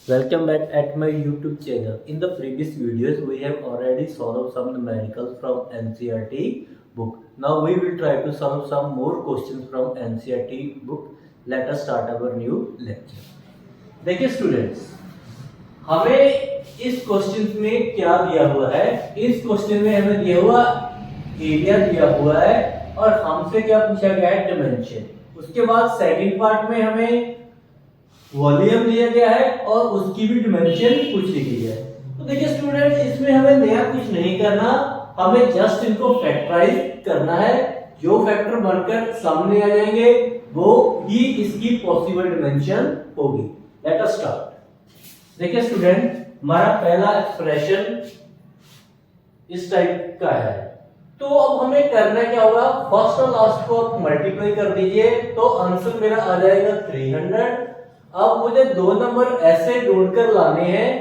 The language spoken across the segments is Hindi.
Welcome back at my YouTube channel. In the previous videos, we have already solved some numericals from NCERT book. Now we will try to solve some more questions from NCERT book. Let us start our new lecture. देखिए स्टूडेंट्स, हमें इस क्वेश्चन में क्या दिया हुआ है? इस क्वेश्चन में हमें दिया हुआ एरिया दिया हुआ है और हमसे क्या पूछा गया है? डायमेंशन. उसके बाद सेकंड पार्ट में हमें वॉल्यूम दिया गया है और उसकी भी डायमेंशन पूछ ली गई है. तो देखिए स्टूडेंट्स, इसमें हमें नया कुछ नहीं करना, हमें जस्ट इनको फैक्टराइज करना है. जो फैक्टर बनकर सामने आ जाएंगे वो ही इसकी पॉसिबल डायमेंशन होगी. Let us start. देखिए स्टूडेंट, हमारा पहला एक्सप्रेशन इस टाइप का है. तो अब हमें करना क्या होगा? फर्स्ट और लास्ट को आप मल्टीप्लाई कर दीजिए तो आंसर मेरा आ जाएगा 300. अब मुझे दो नंबर ऐसे ढूंढकर लाने हैं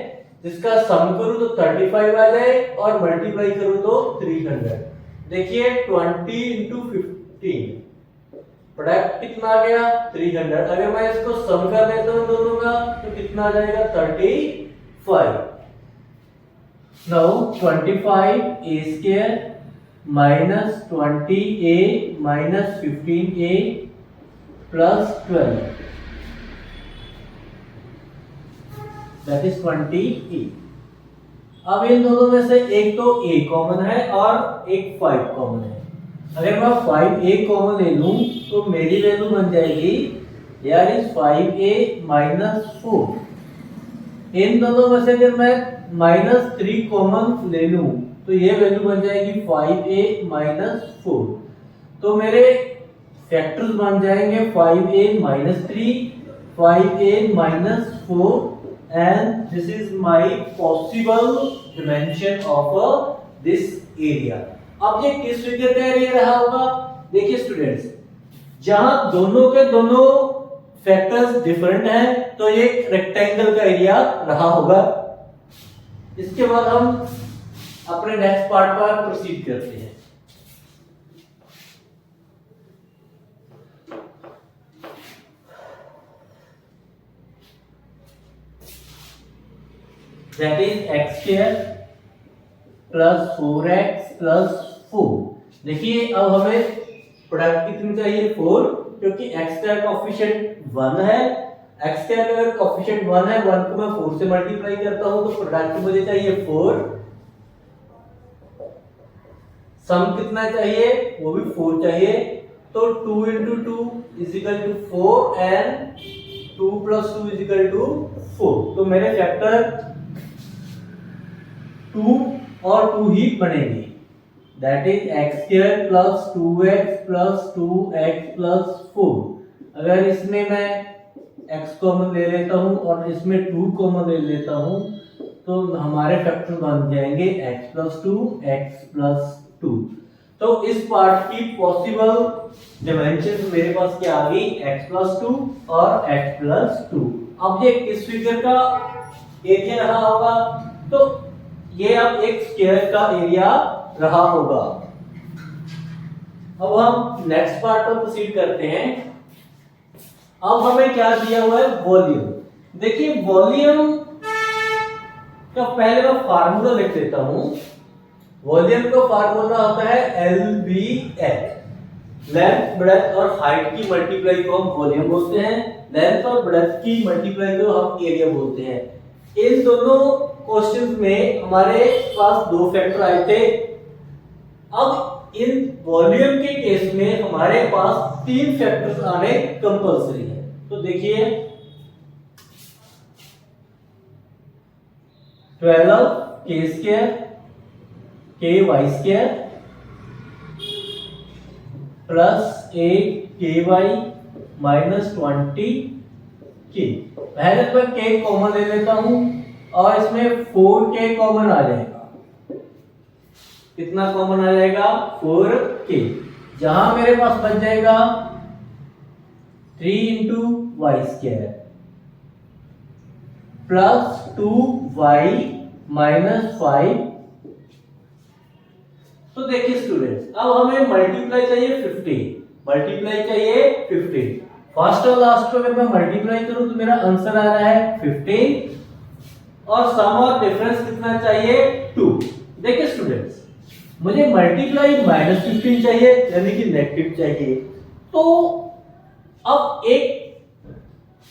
जिसका सम करूं तो 35 आ जाए और मल्टीप्लाई करूं तो 300. देखिए 20 इंटू 15 प्रोडक्ट कितना आ गया? 300. अगर मैं इसको सम कर देता हूं दोनों का तो कितना आ जाएगा? 35. Now 25a square minus 20a minus 15a plus 12 that is 20e. अब इन दोनों में से एक तो a कॉमन है और एक 5 कॉमन है. अगर मैं 5a कॉमन ले लूं तो मेरी वैल्यू बन जाएगी यार इज 5a माइनस 4. इन दोनों में से अगर मैं माइनस 3 कॉमन ले लूं तो ये वैल्यू बन जाएगी 5a माइनस 4. तो मेरे फैक्टर्स बन जाएंगे 5a minus 3, 5a minus 4 and this is my possible dimension of this area. अब ये किस फिगर का एरिया रहा होगा? देखिए स्टूडेंट्स, जहां दोनों के दोनों फैक्टर्स डिफरेंट हैं तो ये रेक्टेंगल का एरिया रहा होगा. इसके बाद हम अपने नेक्स्ट पार्ट पर प्रोसीड करते हैं. That is x square plus 4x plus 4. देखिए अब हमें प्रोडक्ट कितनी चाहिए? 4, क्योंकि x का कोएफिशिएंट 1 है. x का अगर कोएफिशिएंट 1 है, 1 को मैं 4 से मल्टीप्लाई करता हूं तो प्रोडक्ट मुझे चाहिए 4. सम कितना चाहिए? वो भी 4 चाहिए. तो 2 into 2 is equal to 4 and 2 plus 2 is equal to 4. तो मेरे फैक्टर 2 और 2 ही बनेंगे. That is x square plus 2x plus 2x plus 4. अगर इसमें मैं x कॉमन ले लेता हूं और इसमें 2 कॉमन ले लेता हूं तो हमारे फैक्टर बन जाएंगे x प्लस 2 x प्लस 2. तो इस पार्ट की पॉसिबल डायमेंशन मेरे पास क्या आ गई? x प्लस 2 और x प्लस 2. अब ये किस फिगर का एरिया रहा होगा? तो ये अब एक स्क्वायर का एरिया रहा होगा. अब हम नेक्स्ट पार्ट पर प्रोसीड करते हैं. अब हमें क्या दिया हुआ है? वॉल्यूम. देखिए वॉल्यूम का पहले मैं फार्मूला लिख देता हूं. वॉल्यूम का फार्मूला होता है LBH. लेंथ, ब्रेड्थ और हाइट की मल्टीप्लाई को हम वॉल्यूम बोलते हैं. लेंथ और ब्रेड्थ की मल्टीप्लाई को हम एरिया बोलते हैं. इन दोनों क्वेश्चंस में हमारे पास दो फैक्टर आए थे. अब इन वॉल्यूम के केस में हमारे पास 3 फैक्टर्स आने कंपलसरी है. तो देखिए 12k square ky square plus 8ky minus 20k. पहले तो मैं k कॉमन ले लेता हूं और इसमें 4k कॉमन आ जाएगा. कितना कॉमन आ जाएगा? 4k. जहां मेरे पास बच जाएगा 3 into y square plus 2y minus 5. तो देखिए स्टूडेंट्स, अब हमें मल्टीप्लाई चाहिए 15. मल्टीप्लाई चाहिए 15. फर्स्ट और लास्ट को अगर मैं मल्टीप्लाई करूं तो मेरा आंसर आ रहा है 15. और सम और डिफरेंस कितना चाहिए 2। देखिए स्टूडेंट्स, मुझे मल्टीप्लाई -15 चाहिए यानी कि नेगेटिव चाहिए। तो अब एक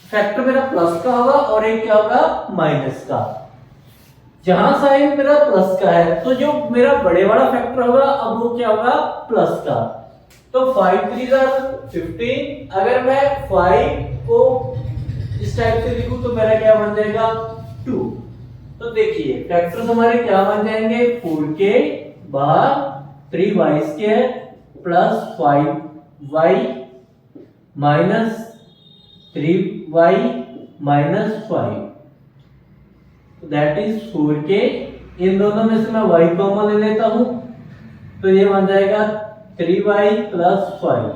फैक्टर मेरा प्लस का होगा और एक क्या होगा माइनस का। जहां साइन मेरा प्लस का है तो जो मेरा बड़े वाला फैक्टर होगा अब वो क्या होगा प्लस का। तो 5 3 15। अगर मैं 5 को इस टाइप से लिखूं तो मेरा क्या बन जाएगा 2। तो देखिए फैक्टर्स हमारे क्या बन जाएंगे 4k बाहर 3y² plus 5y minus 3y minus 5, that is 4k। इन दोनों में से मैं y कॉमन ले लेता हूं तो ये बन जाएगा 3y प्लस 5।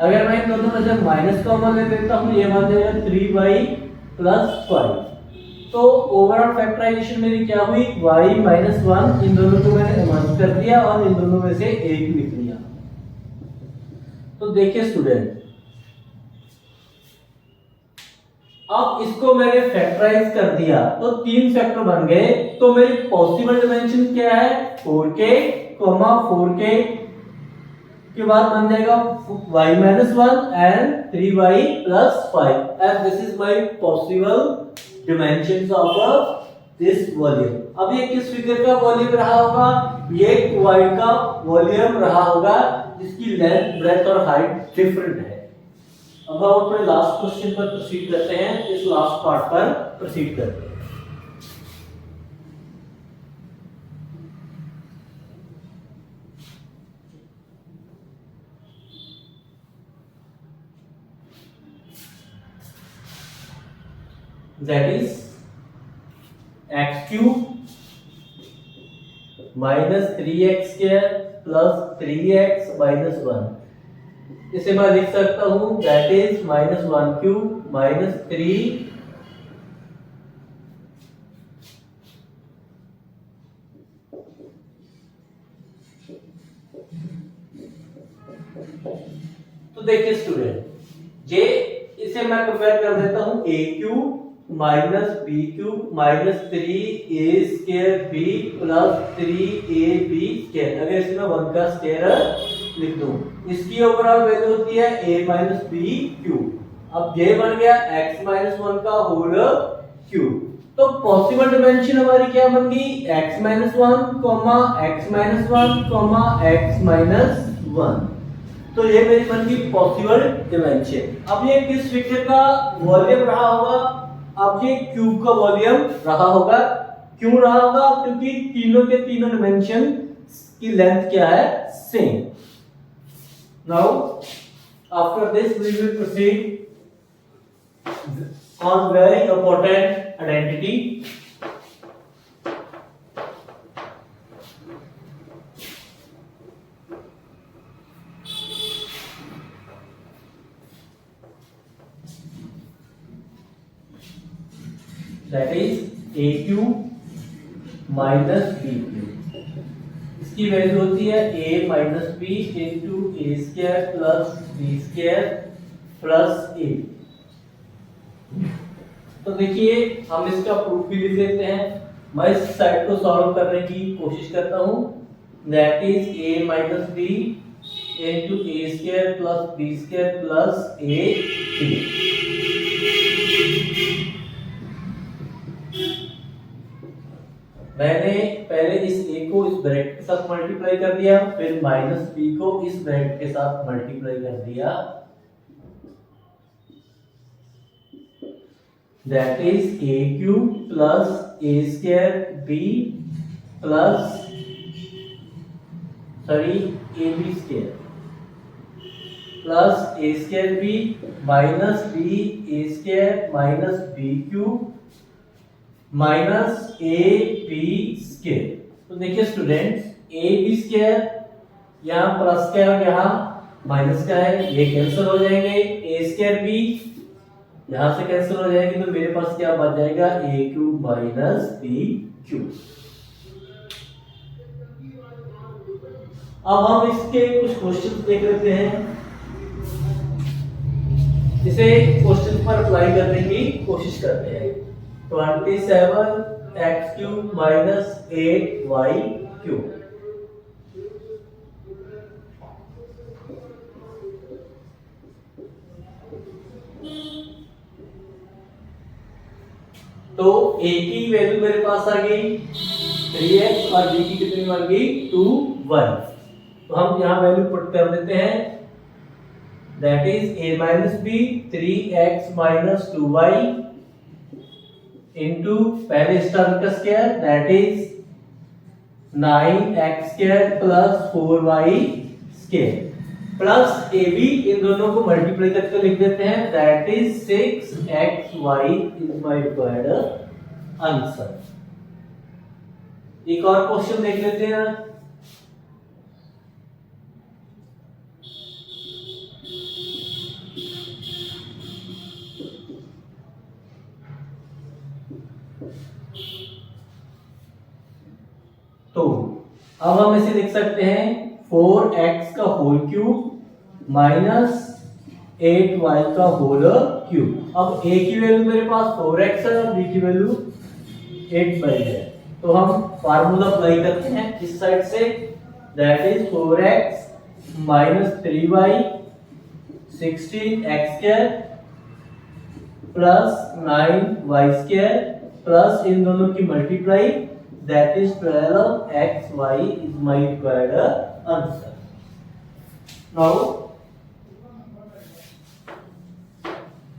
अगर मैं इन दोनों में से माइनस कॉमन ले लेता हूं ये बन जाएगा 3y प्लस 5। तो ओवरऑल फैक्टराइजेशन मेरी क्या हुई y माइनस 1। इन दोनों को मैंने मर्ज कर दिया और इन दोनों में से एक लिख लिया। तो देखिए स्टूडेंट, अब इसको मैंने फैक्टराइज कर दिया तो 3 फैक्टर बन गए। तो मेरी पॉसिबल डिमेंशन क्या है 4k, 4k के बाद बन जाएगा y minus 1 and 3y plus 5 and this is my possible dimensions of this volume. अब ये किस फिगर का वॉल्यूम रहा होगा, ये क्यूबॉइड का वॉल्यूम रहा होगा जिसकी लेंथ ब्रेड्थ और हाइट डिफरेंट है। अब हम अपने लास्ट क्वेश्चन पर प्रोसीड करते हैं, इस लास्ट पार्ट पर प्रोसीड करते हैं। That is x cube minus 3x square plus 3x minus 1। इसे मैं लिख सकता हूं that is minus 1 cube minus 3 तो देखिए स्टूडेंट जे इसे मैं कंपेयर कर देता हूं a cube minus b cube minus 3a² b plus 3ab²। अगर इसमें 1 का स्क्वायर लिख दूं इसकी ओवरऑल वैल्यू होती है a माइनस बी क्यूब। अब ये बन गया x माइनस 1 का होल क्यूब। तो पॉसिबल डिमेंशन हमारी क्या बन गई x minus 1 x minus 1 x minus 1। तो ये मेरी बन गई पॉसिबल डिमेंशन। अब ये किस फिगर का वॉल्यूम रहा होगा, अब ये क्यूब का वॉल्यूम रहा होगा। क्यों रहा होगा, क्योंकि तीनों के तीनों डिमेंशन की लेंथ क्या है same. Now after this we will proceed on very important identity। That is a cube minus b cube। इसकी वैल्यू होती है a minus b into a square plus b square plus a। तो देखिए हम इसका प्रूफ भी लिख देते हैं। मैं इस साइड को सॉल्व करने की कोशिश करता हूं। That is a minus b into a square plus b square plus a। मैंने पहले इस a को इस ब्रैकेट के साथ मल्टीप्लाई कर दिया, फिर माइनस b को इस ब्रैकेट के साथ मल्टीप्लाई कर दिया। That is a cube plus a square b plus ab square plus a square b minus b a square minus b cube minus a b square. तो देखिए स्टूडेंट्स ए बी स्क्वायर यहाँ प्लस का है और यहाँ माइनस का है, ये कैंसिल हो जाएंगे। ए स्क्वायर बी यहाँ से कैंसिल हो जाएगी तो मेरे पास क्या बच जाएगा ए क्यूब माइनस बी क्यूब। अब हम इसके कुछ क्वेश्चन देख लेते हैं, इसे क्वेश्चन पर अप्लाई करने की कोशिश करते हैं। 27 x cube minus 8y cube. तो a की वैल्यू मेरे पास आ गई 3x और b की कितनी बन गई 2y। तो हम यहाँ वैल्यू पुट कर देते हैं, that is a minus b 3x minus 2y into पहले इस टर्म का square that is 9x square plus 4y square plus ab, इन दोनों को मल्टीप्लाई करके लिख देते हैं, that is 6xy is my required answer. एक और क्वेश्चन देख लेते हैं। तो अब हम इसे लिख सकते हैं 4x का होल क्यूब माइनस 8y का होल क्यूब। अब a की वैल्यू मेरे पास 4x है और b की वैल्यू 8y है, तो हम फार्मूला अप्लाई करते हैं इस साइड से, that is 4x minus 3y 16x square plus 9y square plus इन दोनों की multiply, that is 12xy is my required answer. Now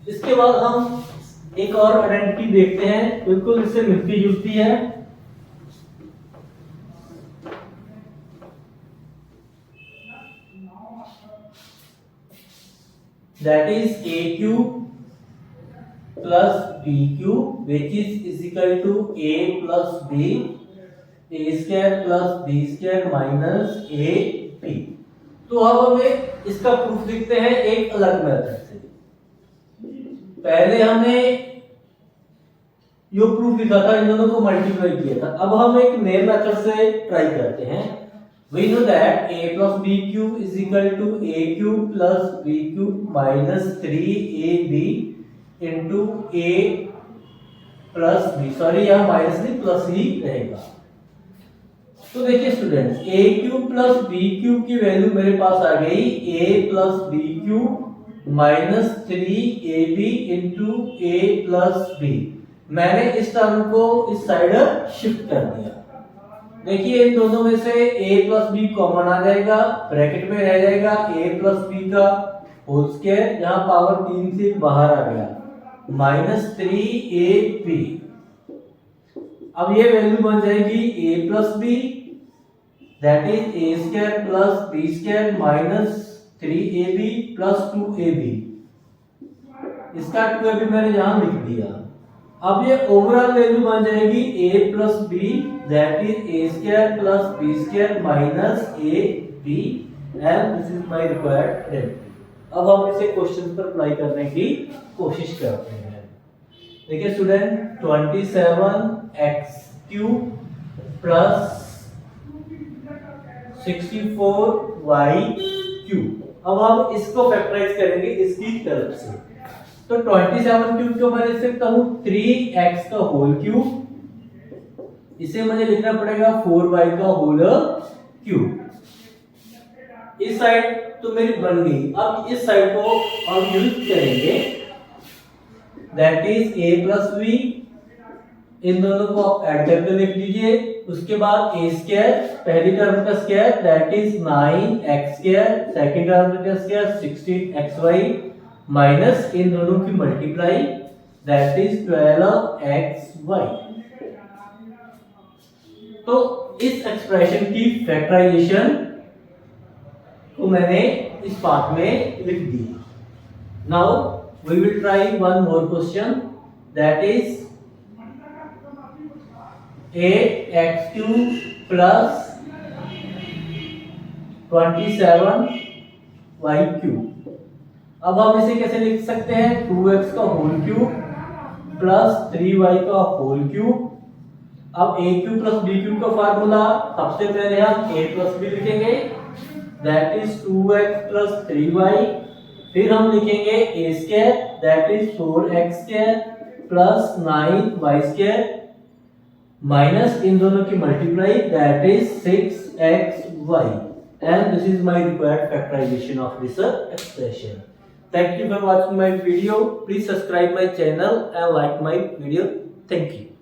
इसके बाद हम एक और आइडेंटिटी देखते हैं, बिल्कुल इससे मिलती जुलती है। That is a cube plus b cube which is equal to a plus b, a square plus b square minus a b। तो अब हमें इसका प्रूफ लिखते हैं एक अलग मेथड से। पहले हमने जो प्रूफ लिखा था इन दोनों को मल्टीप्लाई किया था, अब हम एक नए मेथड से ट्राई करते हैं। We know that a plus b cube is equal to a cube plus b cube minus 3ab into a plus b, sorry यहाँ माइनस नहीं प्लस ही रहेगा। तो देखिए students, a cube plus b cube की वैल्यू मेरे पास आ गई a plus b cube minus 3ab into a plus b। मैंने इस टर्म को इस साइड शिफ्ट कर दिया। देखिए इन दोनों में से a प्लस b कॉमन आ जाएगा, ब्रैकेट में रह जाएगा a प्लस b का होल स्क्वायर, यहाँ पावर 3 से बाहर आ गया, माइनस 3ab। अब ये वैल्यू बन जाएगी a plus b that is a square plus b square minus 3ab plus 2ab। इसका 2ab मैंने यहां लिख दिया। अब ये ओवरऑल वैल्यू बन जाएगी a plus b that is a square plus b square minus ab and this is my required identity. अब हम इसे क्वेश्चन पर अप्लाई करने की कोशिश करते हैं। देखिए student, 27x cube plus 64y cube. अब हम इसको फैक्टराइज करेंगे इसकी तरफ से। तो 27 क्यूब को मैं लिख सकता हूं 3x का होल क्यूब, इसे मुझे लिखना पड़ेगा 4y का होल क्यूब। इस साइड तो मेरी बन गई, अब इस साइड को हम यूज करेंगे, that is a plus b। इन दोनों को आप ऐड करके लिख लीजिए। उसके बाद a स्क्वायर, पहली टर्म का square that is 9x square, second term का स्क्वायर 16xy माइनस इन दोनों की मल्टीप्लाई दैट इज 12xy। तो इस एक्सप्रेशन की फैक्टराइजेशन को मैंने इस पार्ट में लिख दी। Now we will try one more question, that is 8x cube plus 27y cube. अब हम इसे कैसे लिख सकते हैं, 2x का होल क्यूब प्लस 3y का होल क्यूब। अब a cube plus b cube का फार्मूला, सबसे पहले हम a प्लस b लिखेंगे that is 2x plus 3y, फिर हम लिखेंगे a square that is 4x square plus 9y square minus इन दोनों की multiply, that is 6xy, and this is my required factorization of this expression. Thank you for watching my video. Please subscribe my channel and like my video. Thank you.